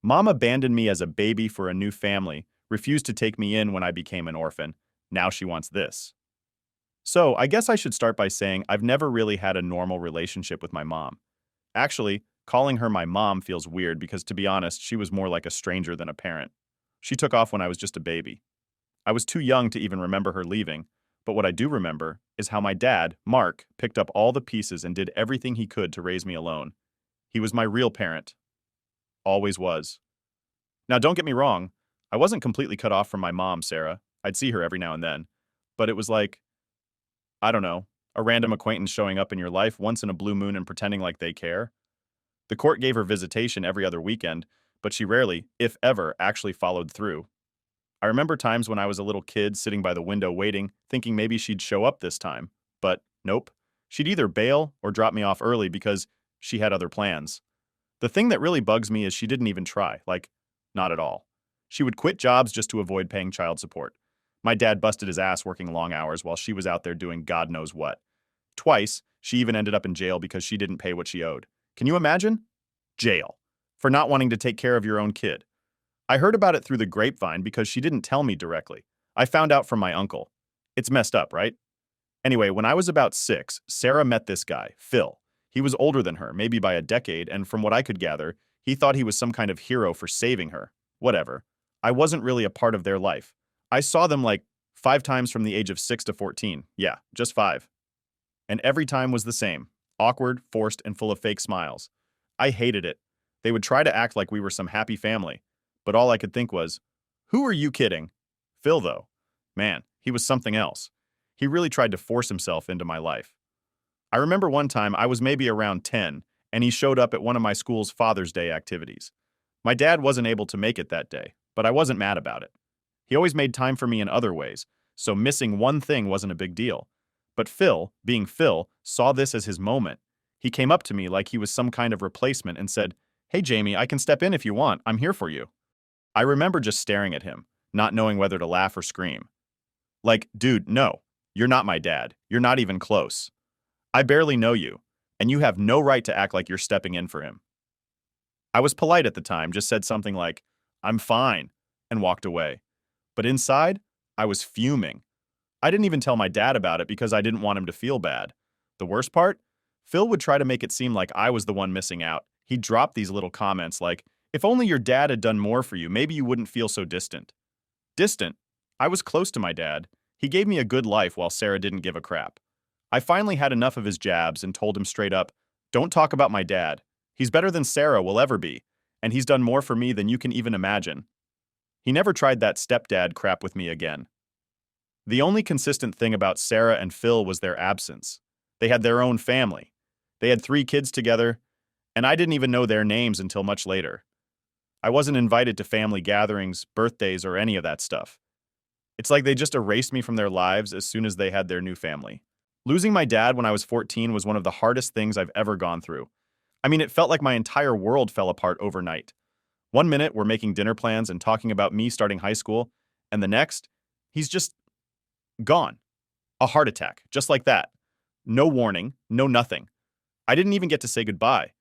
Mom abandoned me as a baby for a new family, refused to take me in when I became an orphan. Now she wants this. So, I guess I should start by saying I've never really had a normal relationship with my mom. Actually, calling her my mom feels weird because, to be honest, she was more like a stranger than a parent. She took off when I was just a baby. I was too young to even remember her leaving, but what I do remember is how my dad, Mark, picked up all the pieces and did everything he could to raise me alone. He was my real parent. Always was. Now, don't get me wrong, I wasn't completely cut off from my mom, Sarah. I'd see her every now and then. But it was like, I don't know, a random acquaintance showing up in your life once in a blue moon and pretending like they care. The court gave her visitation every other weekend, but she rarely, if ever, actually followed through. I remember times when I was a little kid sitting by the window waiting, thinking maybe she'd show up this time. But nope. She'd either bail or drop me off early because she had other plans. The thing that really bugs me is she didn't even try, like, not at all. She would quit jobs just to avoid paying child support. My dad busted his ass working long hours while she was out there doing God knows what. Twice, she even ended up in jail because she didn't pay what she owed. Can you imagine? Jail. For not wanting to take care of your own kid. I heard about it through the grapevine because she didn't tell me directly. I found out from my uncle. It's messed up, right? Anyway, when I was about 6, Sarah met this guy, Phil. He was older than her, maybe by a decade, and from what I could gather, he thought he was some kind of hero for saving her. Whatever. I wasn't really a part of their life. I saw them like 5 times from the age of 6 to 14. Yeah, just 5. And every time was the same. Awkward, forced, and full of fake smiles. I hated it. They would try to act like we were some happy family. But all I could think was, who are you kidding? Phil, though. Man, he was something else. He really tried to force himself into my life. I remember one time I was maybe around 10, and he showed up at one of my school's Father's Day activities. My dad wasn't able to make it that day, but I wasn't mad about it. He always made time for me in other ways, so missing one thing wasn't a big deal. But Phil, being Phil, saw this as his moment. He came up to me like he was some kind of replacement and said, "Hey Jamie, I can step in if you want. I'm here for you." I remember just staring at him, not knowing whether to laugh or scream. Like, dude, no, you're not my dad. You're not even close. I barely know you, and you have no right to act like you're stepping in for him. I was polite at the time, just said something like, "I'm fine," and walked away. But inside, I was fuming. I didn't even tell my dad about it because I didn't want him to feel bad. The worst part? Phil would try to make it seem like I was the one missing out. He'd drop these little comments like, "If only your dad had done more for you, maybe you wouldn't feel so distant." Distant? I was close to my dad. He gave me a good life while Sarah didn't give a crap. I finally had enough of his jabs and told him straight up, "Don't talk about my dad. He's better than Sarah will ever be, and he's done more for me than you can even imagine." He never tried that stepdad crap with me again. The only consistent thing about Sarah and Phil was their absence. They had their own family. They had 3 kids together, and I didn't even know their names until much later. I wasn't invited to family gatherings, birthdays, or any of that stuff. It's like they just erased me from their lives as soon as they had their new family. Losing my dad when I was 14 was one of the hardest things I've ever gone through. I mean, it felt like my entire world fell apart overnight. One minute, we're making dinner plans and talking about me starting high school, and the next, he's just gone. A heart attack, just like that. No warning, no nothing. I didn't even get to say goodbye.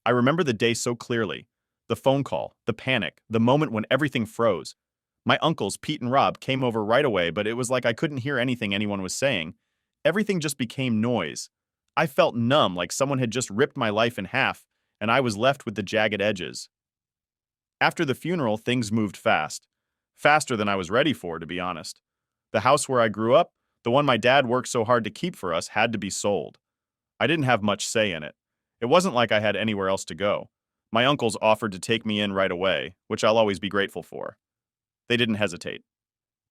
I remember the day so clearly. The phone call, the panic, the moment when everything froze. My uncles, Pete and Rob, came over right away, but it was like I couldn't hear anything anyone was saying. Everything just became noise. I felt numb, like someone had just ripped my life in half, and I was left with the jagged edges. After the funeral, things moved fast. Faster than I was ready for, to be honest. The house where I grew up, the one my dad worked so hard to keep for us, had to be sold. I didn't have much say in it. It wasn't like I had anywhere else to go. My uncles offered to take me in right away, which I'll always be grateful for. They didn't hesitate.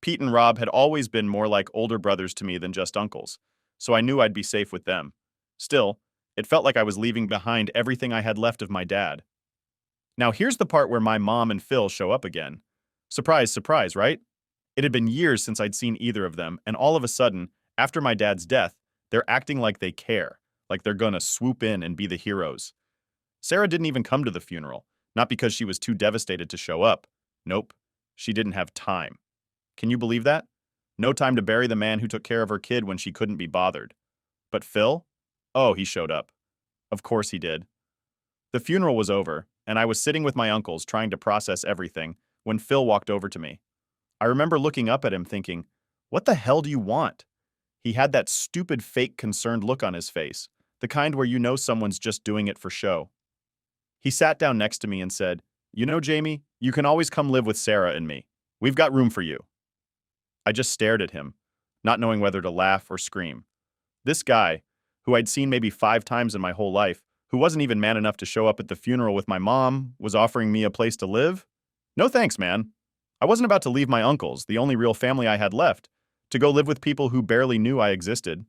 Pete and Rob had always been more like older brothers to me than just uncles, so I knew I'd be safe with them. Still, it felt like I was leaving behind everything I had left of my dad. Now here's the part where my mom and Phil show up again. Surprise, surprise, right? It had been years since I'd seen either of them, and all of a sudden, after my dad's death, they're acting like they care, like they're gonna swoop in and be the heroes. Sarah didn't even come to the funeral, not because she was too devastated to show up. Nope, she didn't have time. Can you believe that? No time to bury the man who took care of her kid when she couldn't be bothered. But Phil? Oh, he showed up. Of course he did. The funeral was over, and I was sitting with my uncles trying to process everything when Phil walked over to me. I remember looking up at him thinking, "What the hell do you want?" He had that stupid fake concerned look on his face, the kind where you know someone's just doing it for show. He sat down next to me and said, "You know, Jamie, you can always come live with Sarah and me. We've got room for you." I just stared at him, not knowing whether to laugh or scream. This guy, who I'd seen maybe 5 times in my whole life, who wasn't even man enough to show up at the funeral with my mom, was offering me a place to live? No thanks, man. I wasn't about to leave my uncles, the only real family I had left, to go live with people who barely knew I existed.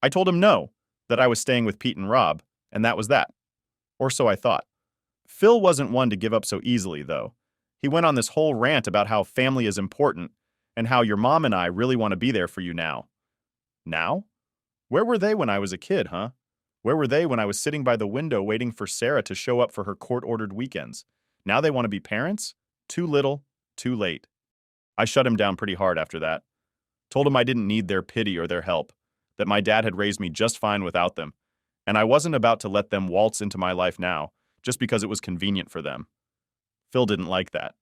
I told him no, that I was staying with Pete and Rob, and that was that. Or so I thought. Phil wasn't one to give up so easily, though. He went on this whole rant about how family is important and how your mom and I really want to be there for you now. Now? Where were they when I was a kid, huh? Where were they when I was sitting by the window waiting for Sarah to show up for her court-ordered weekends? Now they want to be parents? Too little, too late. I shut him down pretty hard after that. Told him I didn't need their pity or their help, that my dad had raised me just fine without them, and I wasn't about to let them waltz into my life now, just because it was convenient for them. Phil didn't like that.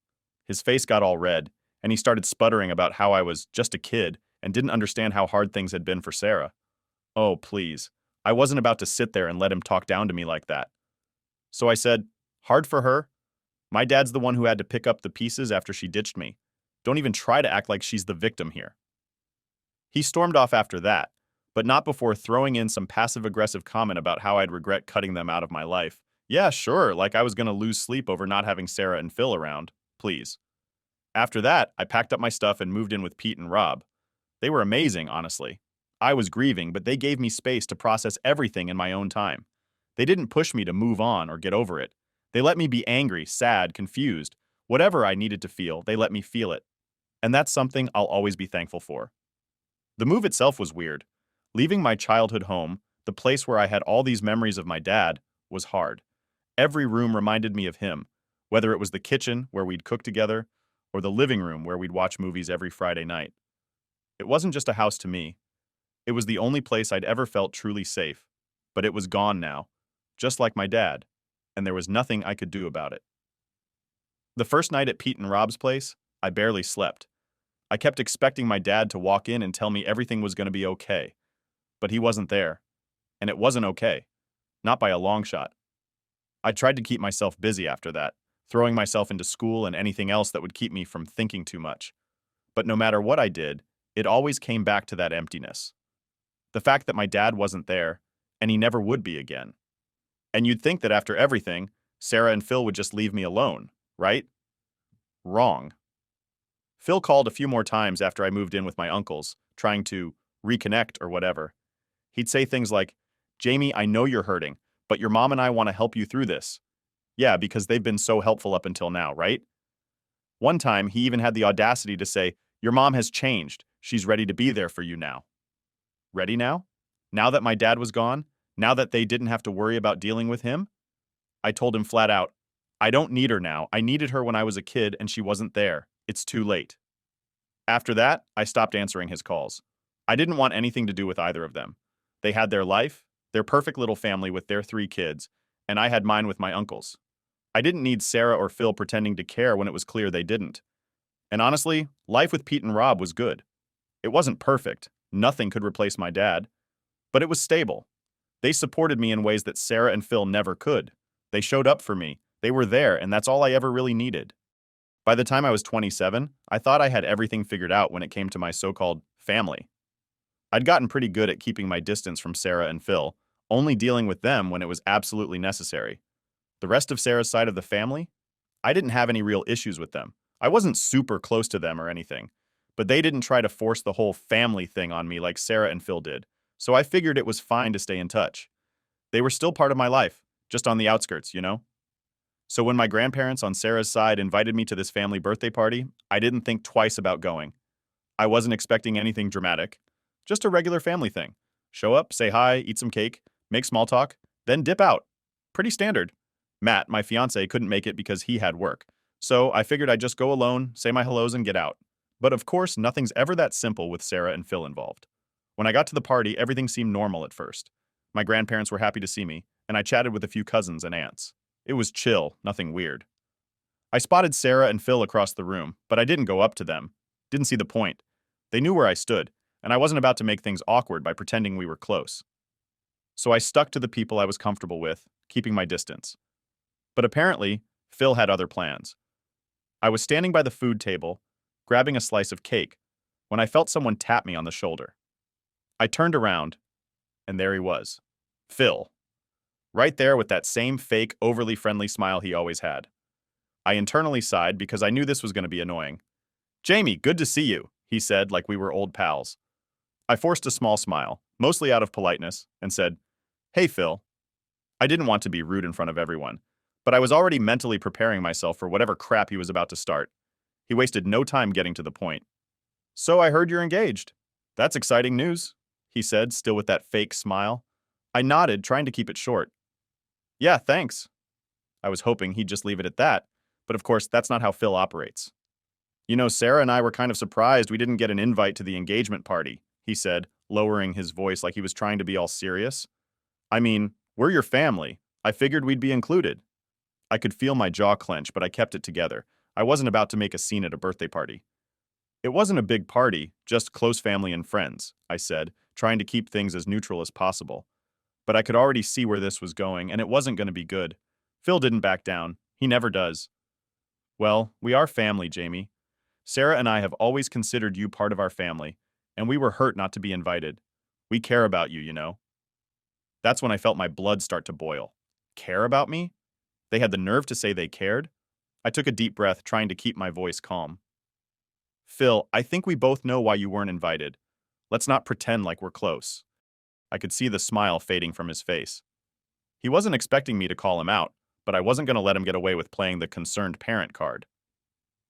His face got all red, and he started sputtering about how I was just a kid and didn't understand how hard things had been for Sarah. Oh, please. I wasn't about to sit there and let him talk down to me like that. So I said, "Hard for her? My dad's the one who had to pick up the pieces after she ditched me. Don't even try to act like she's the victim here." He stormed off after that, but not before throwing in some passive-aggressive comment about how I'd regret cutting them out of my life. Yeah, sure, like I was going to lose sleep over not having Sarah and Phil around. Please. After that, I packed up my stuff and moved in with Pete and Rob. They were amazing, honestly. I was grieving, but they gave me space to process everything in my own time. They didn't push me to move on or get over it. They let me be angry, sad, confused. Whatever I needed to feel, they let me feel it. And that's something I'll always be thankful for. The move itself was weird. Leaving my childhood home, the place where I had all these memories of my dad, was hard. Every room reminded me of him, whether it was the kitchen where we'd cook together or the living room where we'd watch movies every Friday night. It wasn't just a house to me. It was the only place I'd ever felt truly safe, but it was gone now, just like my dad, and there was nothing I could do about it. The first night at Pete and Rob's place, I barely slept. I kept expecting my dad to walk in and tell me everything was going to be okay, but he wasn't there, and it wasn't okay, not by a long shot. I tried to keep myself busy after that, throwing myself into school and anything else that would keep me from thinking too much. But no matter what I did, it always came back to that emptiness. The fact that my dad wasn't there, and he never would be again. And you'd think that after everything, Sarah and Phil would just leave me alone, right? Wrong. Phil called a few more times after I moved in with my uncles, trying to reconnect or whatever. He'd say things like, "Jamie, I know you're hurting, but your mom and I want to help you through this." Yeah, because they've been so helpful up until now, right? One time, he even had the audacity to say, "Your mom has changed. She's ready to be there for you now." Ready now? Now that my dad was gone? Now that they didn't have to worry about dealing with him? I told him flat out, "I don't need her now. I needed her when I was a kid and she wasn't there. It's too late." After that, I stopped answering his calls. I didn't want anything to do with either of them. They had their life, their perfect little family with their 3 kids, and I had mine with my uncles. I didn't need Sarah or Phil pretending to care when it was clear they didn't. And honestly, life with Pete and Rob was good. It wasn't perfect. Nothing could replace my dad. But it was stable. They supported me in ways that Sarah and Phil never could. They showed up for me. They were there, and that's all I ever really needed. By the time I was 27, I thought I had everything figured out when it came to my so-called family. I'd gotten pretty good at keeping my distance from Sarah and Phil, only dealing with them when it was absolutely necessary. The rest of Sarah's side of the family? I didn't have any real issues with them. I wasn't super close to them or anything, but they didn't try to force the whole family thing on me like Sarah and Phil did, so I figured it was fine to stay in touch. They were still part of my life, just on the outskirts, you know? So when my grandparents on Sarah's side invited me to this family birthday party, I didn't think twice about going. I wasn't expecting anything dramatic, just a regular family thing. Show up, say hi, eat some cake, make small talk, then dip out. Pretty standard. Matt, my fiance, couldn't make it because he had work, so I figured I'd just go alone, say my hellos, and get out. But of course, nothing's ever that simple with Sarah and Phil involved. When I got to the party, everything seemed normal at first. My grandparents were happy to see me, and I chatted with a few cousins and aunts. It was chill, nothing weird. I spotted Sarah and Phil across the room, but I didn't go up to them. Didn't see the point. They knew where I stood, and I wasn't about to make things awkward by pretending we were close. So I stuck to the people I was comfortable with, keeping my distance. But apparently, Phil had other plans. I was standing by the food table, grabbing a slice of cake, when I felt someone tap me on the shoulder. I turned around, and there he was. Phil. Right there with that same fake, overly friendly smile he always had. I internally sighed because I knew this was going to be annoying. "Jamie, good to see you," he said like we were old pals. I forced a small smile, mostly out of politeness, and said, "Hey, Phil." I didn't want to be rude in front of everyone, but I was already mentally preparing myself for whatever crap he was about to start. He wasted no time getting to the point. "So I heard you're engaged. That's exciting news," he said, still with that fake smile. I nodded, trying to keep it short. "Yeah, thanks." I was hoping he'd just leave it at that, but of course, that's not how Phil operates. "You know, Sarah and I were kind of surprised we didn't get an invite to the engagement party," he said, lowering his voice like he was trying to be all serious. "I mean, we're your family. I figured we'd be included." I could feel my jaw clench, but I kept it together. I wasn't about to make a scene at a birthday party. "It wasn't a big party, just close family and friends," I said, trying to keep things as neutral as possible. But I could already see where this was going, and it wasn't going to be good. Phil didn't back down. He never does. "Well, we are family, Jamie. Sarah and I have always considered you part of our family, and we were hurt not to be invited. We care about you, you know." That's when I felt my blood start to boil. Care about me? They had the nerve to say they cared? I took a deep breath, trying to keep my voice calm. "Phil, I think we both know why you weren't invited. Let's not pretend like we're close." I could see the smile fading from his face. He wasn't expecting me to call him out, but I wasn't going to let him get away with playing the concerned parent card.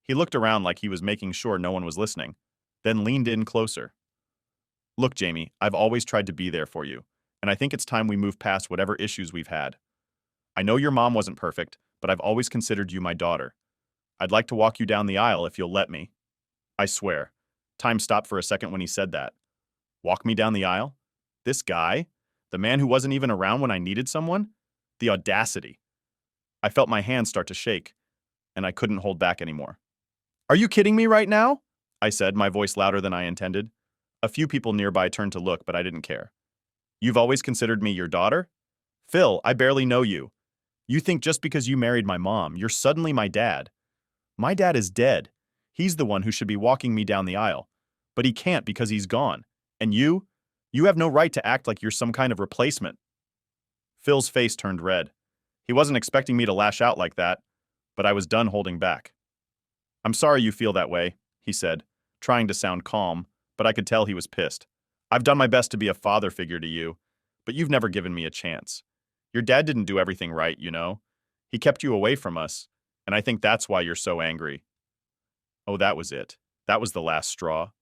He looked around like he was making sure no one was listening, then leaned in closer. "Look, Jamie, I've always tried to be there for you, and I think it's time we move past whatever issues we've had. I know your mom wasn't perfect, but I've always considered you my daughter. I'd like to walk you down the aisle if you'll let me." I swear. Time stopped for a second when he said that. Walk me down the aisle? This guy? The man who wasn't even around when I needed someone? The audacity. I felt my hands start to shake, and I couldn't hold back anymore. "Are you kidding me right now?" I said, my voice louder than I intended. A few people nearby turned to look, but I didn't care. "You've always considered me your daughter? Phil, I barely know you. You think just because you married my mom, you're suddenly my dad. My dad is dead. He's the one who should be walking me down the aisle. But he can't because he's gone. And you have no right to act like you're some kind of replacement." Phil's face turned red. He wasn't expecting me to lash out like that, but I was done holding back. "I'm sorry you feel that way," he said, trying to sound calm, but I could tell he was pissed. "I've done my best to be a father figure to you, but you've never given me a chance. Your dad didn't do everything right, you know. He kept you away from us, and I think that's why you're so angry." Oh, that was it. That was the last straw.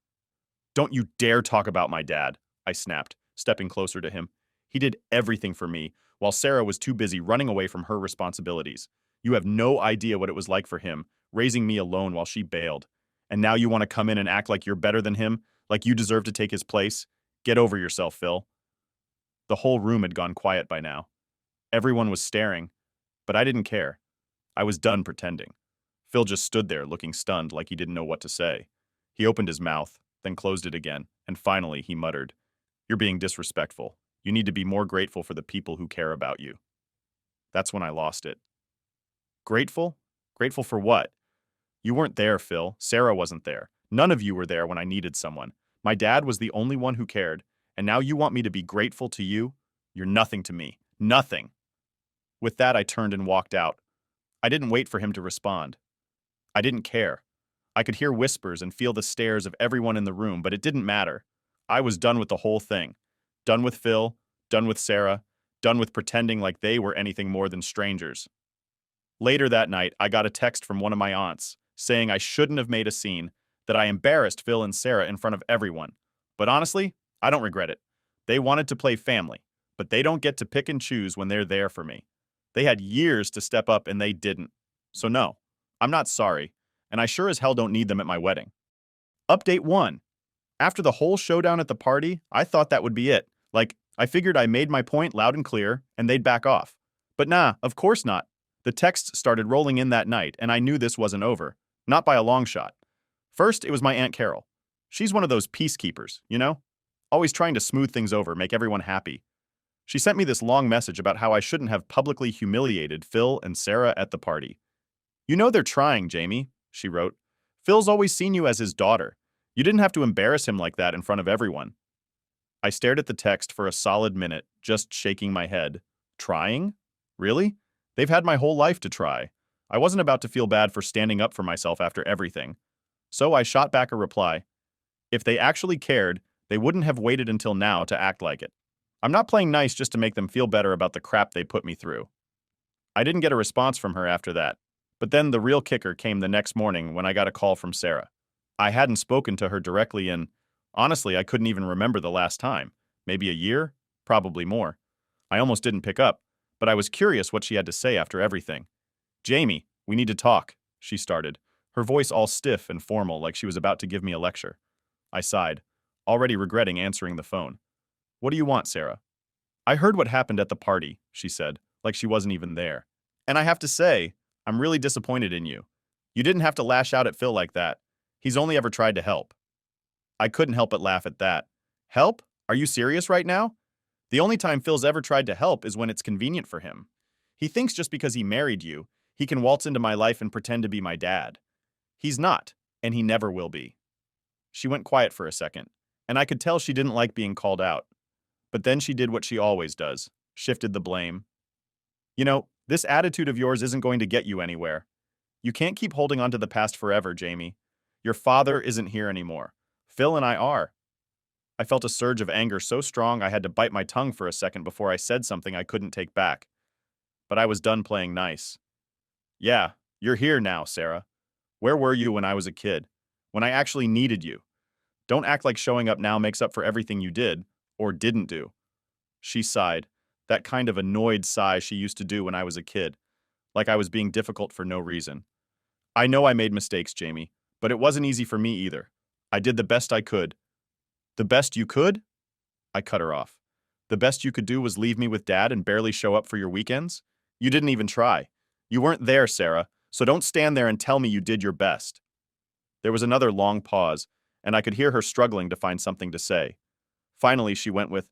"Don't you dare talk about my dad," I snapped, stepping closer to him. "He did everything for me, while Sarah was too busy running away from her responsibilities. You have no idea what it was like for him, raising me alone while she bailed. And now you want to come in and act like you're better than him, like you deserve to take his place? Get over yourself, Phil." The whole room had gone quiet by now. Everyone was staring, but I didn't care. I was done pretending. Phil just stood there looking stunned like he didn't know what to say. He opened his mouth, then closed it again, and finally he muttered, "You're being disrespectful. You need to be more grateful for the people who care about you." That's when I lost it. Grateful? Grateful for what? You weren't there, Phil. Sarah wasn't there. None of you were there when I needed someone. My dad was the only one who cared, and now you want me to be grateful to you? You're nothing to me. Nothing. With that, I turned and walked out. I didn't wait for him to respond. I didn't care. I could hear whispers and feel the stares of everyone in the room, but it didn't matter. I was done with the whole thing. Done with Phil, done with Sarah, done with pretending like they were anything more than strangers. Later that night, I got a text from one of my aunts saying I shouldn't have made a scene, that I embarrassed Phil and Sarah in front of everyone. But honestly, I don't regret it. They wanted to play family, but they don't get to pick and choose when they're there for me. They had years to step up and they didn't. So no, I'm not sorry, and I sure as hell don't need them at my wedding. Update 1. After the whole showdown at the party, I thought that would be it. Like, I figured I made my point loud and clear, and they'd back off. But nah, of course not. The texts started rolling in that night, and I knew this wasn't over. Not by a long shot. First, it was my Aunt Carol. She's one of those peacekeepers, you know? Always trying to smooth things over, make everyone happy. She sent me this long message about how I shouldn't have publicly humiliated Phil and Sarah at the party. You know they're trying, Jamie, she wrote. Phil's always seen you as his daughter. You didn't have to embarrass him like that in front of everyone. I stared at the text for a solid minute, just shaking my head. Trying? Really? They've had my whole life to try. I wasn't about to feel bad for standing up for myself after everything. So I shot back a reply. If they actually cared, they wouldn't have waited until now to act like it. I'm not playing nice just to make them feel better about the crap they put me through. I didn't get a response from her after that. But then the real kicker came the next morning when I got a call from Sarah. I hadn't spoken to her directly in, honestly, I couldn't even remember the last time. Maybe a year? Probably more. I almost didn't pick up, but I was curious what she had to say after everything. Jamie, we need to talk, she started, her voice all stiff and formal like she was about to give me a lecture. I sighed, already regretting answering the phone. What do you want, Sarah? I heard what happened at the party, she said, like she wasn't even there. And I have to say, I'm really disappointed in you. You didn't have to lash out at Phil like that. He's only ever tried to help. I couldn't help but laugh at that. Help? Are you serious right now? The only time Phil's ever tried to help is when it's convenient for him. He thinks just because he married you, he can waltz into my life and pretend to be my dad. He's not, and he never will be. She went quiet for a second, and I could tell she didn't like being called out. But then she did what she always does, shifted the blame. You know, this attitude of yours isn't going to get you anywhere. You can't keep holding on to the past forever, Jamie. Your father isn't here anymore. Phil and I are. I felt a surge of anger so strong I had to bite my tongue for a second before I said something I couldn't take back. But I was done playing nice. Yeah, you're here now, Sarah. Where were you when I was a kid? When I actually needed you? Don't act like showing up now makes up for everything you did, or didn't do. She sighed, that kind of annoyed sigh she used to do when I was a kid, like I was being difficult for no reason. I know I made mistakes, Jamie, but it wasn't easy for me either. I did the best I could. The best you could? I cut her off. The best you could do was leave me with Dad and barely show up for your weekends? You didn't even try. You weren't there, Sarah, so don't stand there and tell me you did your best. There was another long pause, and I could hear her struggling to find something to say. Finally, she went with,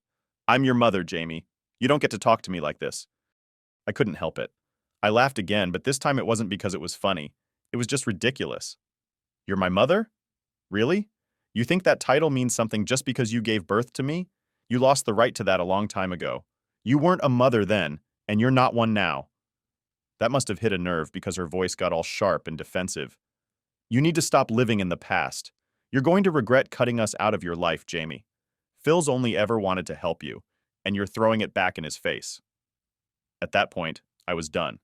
I'm your mother, Jamie. You don't get to talk to me like this. I couldn't help it. I laughed again, but this time it wasn't because it was funny. It was just ridiculous. You're my mother? Really? You think that title means something just because you gave birth to me? You lost the right to that a long time ago. You weren't a mother then, and you're not one now. That must have hit a nerve because her voice got all sharp and defensive. You need to stop living in the past. You're going to regret cutting us out of your life, Jamie. Phil's only ever wanted to help you, and you're throwing it back in his face. At that point, I was done.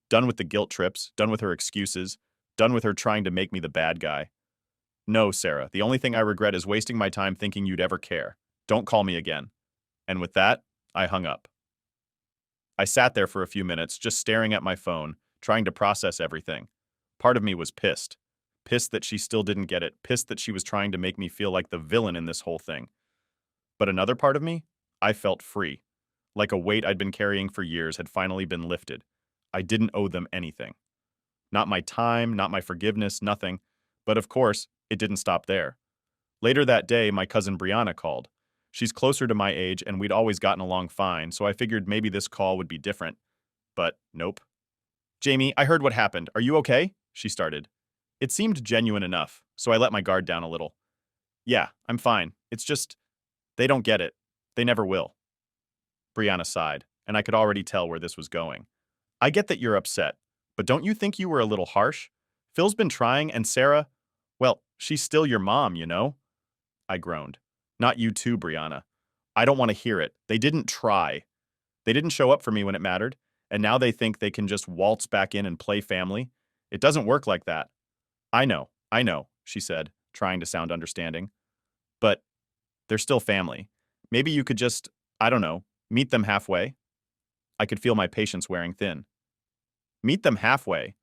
Done with the guilt trips, done with her excuses, done with her trying to make me the bad guy. No, Sarah, the only thing I regret is wasting my time thinking you'd ever care. Don't call me again. And with that, I hung up. I sat there for a few minutes, just staring at my phone, trying to process everything. Part of me was pissed. Pissed that she still didn't get it, pissed that she was trying to make me feel like the villain in this whole thing. But another part of me, I felt free. Like a weight I'd been carrying for years had finally been lifted. I didn't owe them anything. Not my time, not my forgiveness, nothing. But of course, it didn't stop there. Later that day, my cousin Brianna called. She's closer to my age, and we'd always gotten along fine, so I figured maybe this call would be different. But nope. Jamie, I heard what happened. Are you okay? She started. It seemed genuine enough, so I let my guard down a little. Yeah, I'm fine. It's just, they don't get it. They never will. Brianna sighed, and I could already tell where this was going. I get that you're upset, but don't you think you were a little harsh? Phil's been trying, and Sarah, well, she's still your mom, you know? I groaned. Not you too, Brianna. I don't want to hear it. They didn't try. They didn't show up for me when it mattered, and now they think they can just waltz back in and play family. It doesn't work like that. I know, she said, trying to sound understanding. But they're still family. Maybe you could just, I don't know, meet them halfway? I could feel my patience wearing thin. Meet them halfway?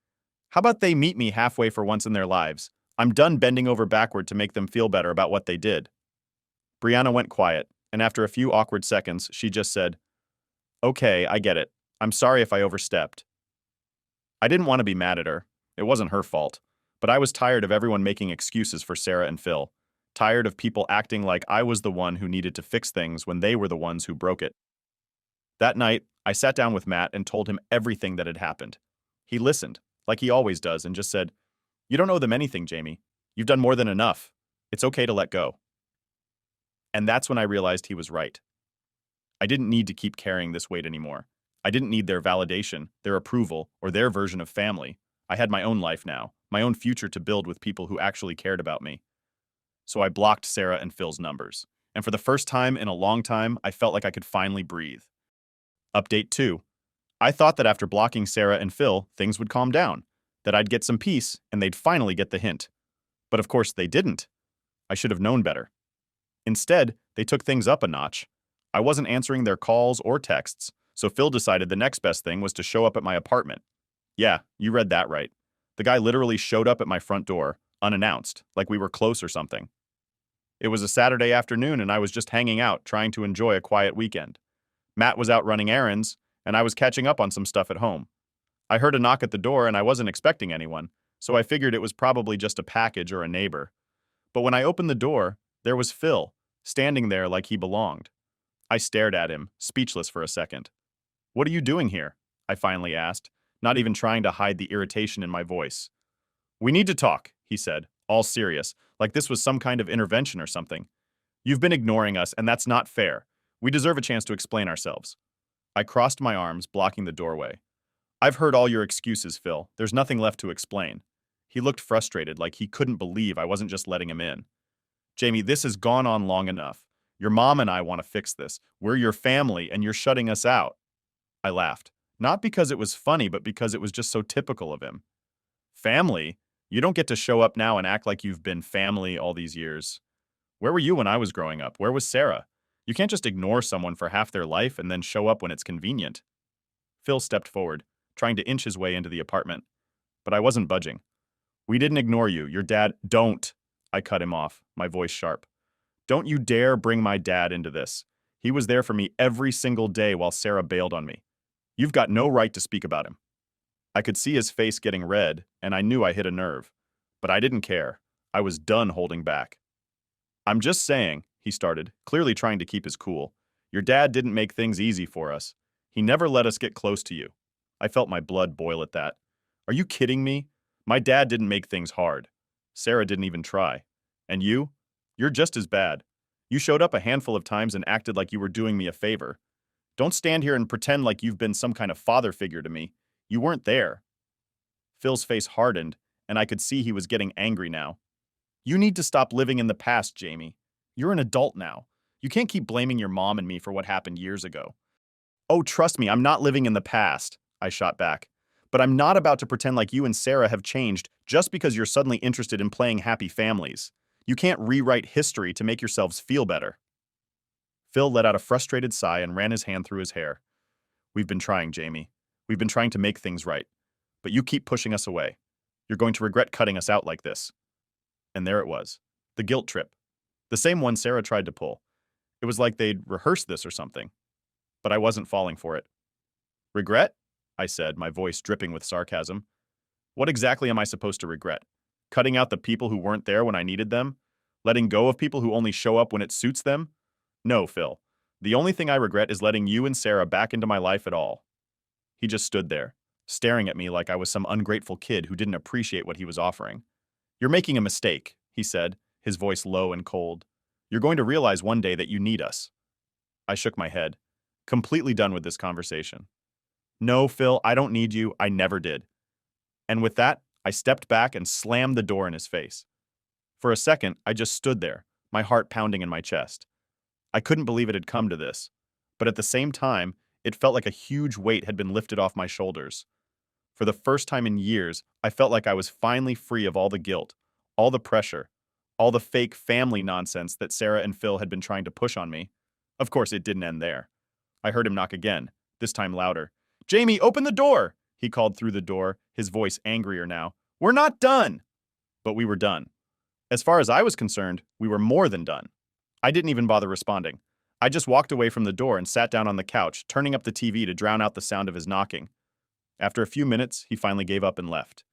How about they meet me halfway for once in their lives? I'm done bending over backward to make them feel better about what they did. Brianna went quiet, and after a few awkward seconds, she just said, Okay, I get it. I'm sorry if I overstepped. I didn't want to be mad at her. It wasn't her fault. But I was tired of everyone making excuses for Sarah and Phil. Tired of people acting like I was the one who needed to fix things when they were the ones who broke it. That night, I sat down with Matt and told him everything that had happened. He listened, like he always does, and just said, "You don't owe them anything, Jamie. You've done more than enough. It's okay to let go." And that's when I realized he was right. I didn't need to keep carrying this weight anymore. I didn't need their validation, their approval, or their version of family. I had my own life now, my own future to build with people who actually cared about me. So I blocked Sarah and Phil's numbers. And for the first time in a long time, I felt like I could finally breathe. Update 2. I thought that after blocking Sarah and Phil, things would calm down, that I'd get some peace and they'd finally get the hint. But of course they didn't. I should have known better. Instead, they took things up a notch. I wasn't answering their calls or texts, so Phil decided the next best thing was to show up at my apartment. Yeah, you read that right. The guy literally showed up at my front door, unannounced, like we were close or something. It was a Saturday afternoon and I was just hanging out, trying to enjoy a quiet weekend. Matt was out running errands, and I was catching up on some stuff at home. I heard a knock at the door and I wasn't expecting anyone, so I figured it was probably just a package or a neighbor. But when I opened the door, there was Phil, standing there like he belonged. I stared at him, speechless for a second. "What are you doing here?" I finally asked, not even trying to hide the irritation in my voice. "We need to talk," he said, all serious, like this was some kind of intervention or something. "You've been ignoring us, and that's not fair. We deserve a chance to explain ourselves." I crossed my arms, blocking the doorway. "I've heard all your excuses, Phil. There's nothing left to explain." He looked frustrated, like he couldn't believe I wasn't just letting him in. "Jamie, this has gone on long enough. Your mom and I want to fix this. We're your family, and you're shutting us out." I laughed. Not because it was funny, but because it was just so typical of him. "Family? You don't get to show up now and act like you've been family all these years. Where were you when I was growing up? Where was Sarah? You can't just ignore someone for half their life and then show up when it's convenient." Phil stepped forward, trying to inch his way into the apartment. But I wasn't budging. "We didn't ignore you. Your dad—" "Don't!" I cut him off, my voice sharp. "Don't you dare bring my dad into this. He was there for me every single day while Sarah bailed on me. You've got no right to speak about him." I could see his face getting red, and I knew I hit a nerve. But I didn't care. I was done holding back. "I'm just saying," he started, clearly trying to keep his cool. "Your dad didn't make things easy for us. He never let us get close to you." I felt my blood boil at that. "Are you kidding me? My dad didn't make things hard. Sarah didn't even try. And you? You're just as bad. You showed up a handful of times and acted like you were doing me a favor. Don't stand here and pretend like you've been some kind of father figure to me. You weren't there." Phil's face hardened, and I could see he was getting angry now. "You need to stop living in the past, Jamie. You're an adult now. You can't keep blaming your mom and me for what happened years ago." "Oh, trust me, I'm not living in the past," I shot back. "But I'm not about to pretend like you and Sarah have changed just because you're suddenly interested in playing happy families. You can't rewrite history to make yourselves feel better." Phil let out a frustrated sigh and ran his hand through his hair. "We've been trying, Jamie. We've been trying to make things right. But you keep pushing us away. You're going to regret cutting us out like this." And there it was. The guilt trip. The same one Sarah tried to pull. It was like they'd rehearsed this or something. But I wasn't falling for it. "Regret?" I said, my voice dripping with sarcasm. "What exactly am I supposed to regret? Cutting out the people who weren't there when I needed them? Letting go of people who only show up when it suits them? No, Phil. The only thing I regret is letting you and Sarah back into my life at all." He just stood there, staring at me like I was some ungrateful kid who didn't appreciate what he was offering. "You're making a mistake," he said, his voice low and cold. "You're going to realize one day that you need us." I shook my head, completely done with this conversation. "No, Phil, I don't need you. I never did." And with that, I stepped back and slammed the door in his face. For a second, I just stood there, my heart pounding in my chest. I couldn't believe it had come to this, but at the same time, it felt like a huge weight had been lifted off my shoulders. For the first time in years, I felt like I was finally free of all the guilt, all the pressure, all the fake family nonsense that Sarah and Phil had been trying to push on me. Of course, it didn't end there. I heard him knock again, this time louder. "Jamie, open the door!" he called through the door, his voice angrier now. "We're not done!" But we were done. As far as I was concerned, we were more than done. I didn't even bother responding. I just walked away from the door and sat down on the couch, turning up the TV to drown out the sound of his knocking. After a few minutes, he finally gave up and left.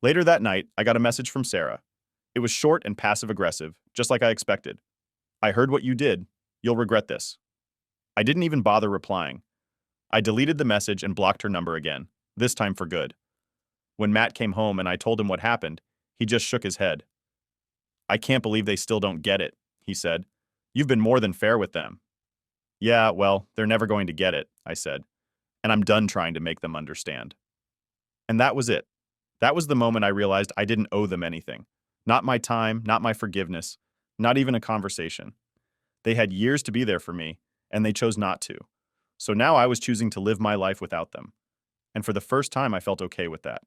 Later that night, I got a message from Sarah. It was short and passive-aggressive, just like I expected. I heard what you did. You'll regret this. I didn't even bother replying. I deleted the message and blocked her number again, this time for good. When Matt came home and I told him what happened, he just shook his head. I can't believe they still don't get it, he said. You've been more than fair with them. Yeah, well, they're never going to get it, I said, and I'm done trying to make them understand. And that was it. That was the moment I realized I didn't owe them anything. Not my time, not my forgiveness, not even a conversation. They had years to be there for me, and they chose not to. So now I was choosing to live my life without them. And for the first time, I felt okay with that.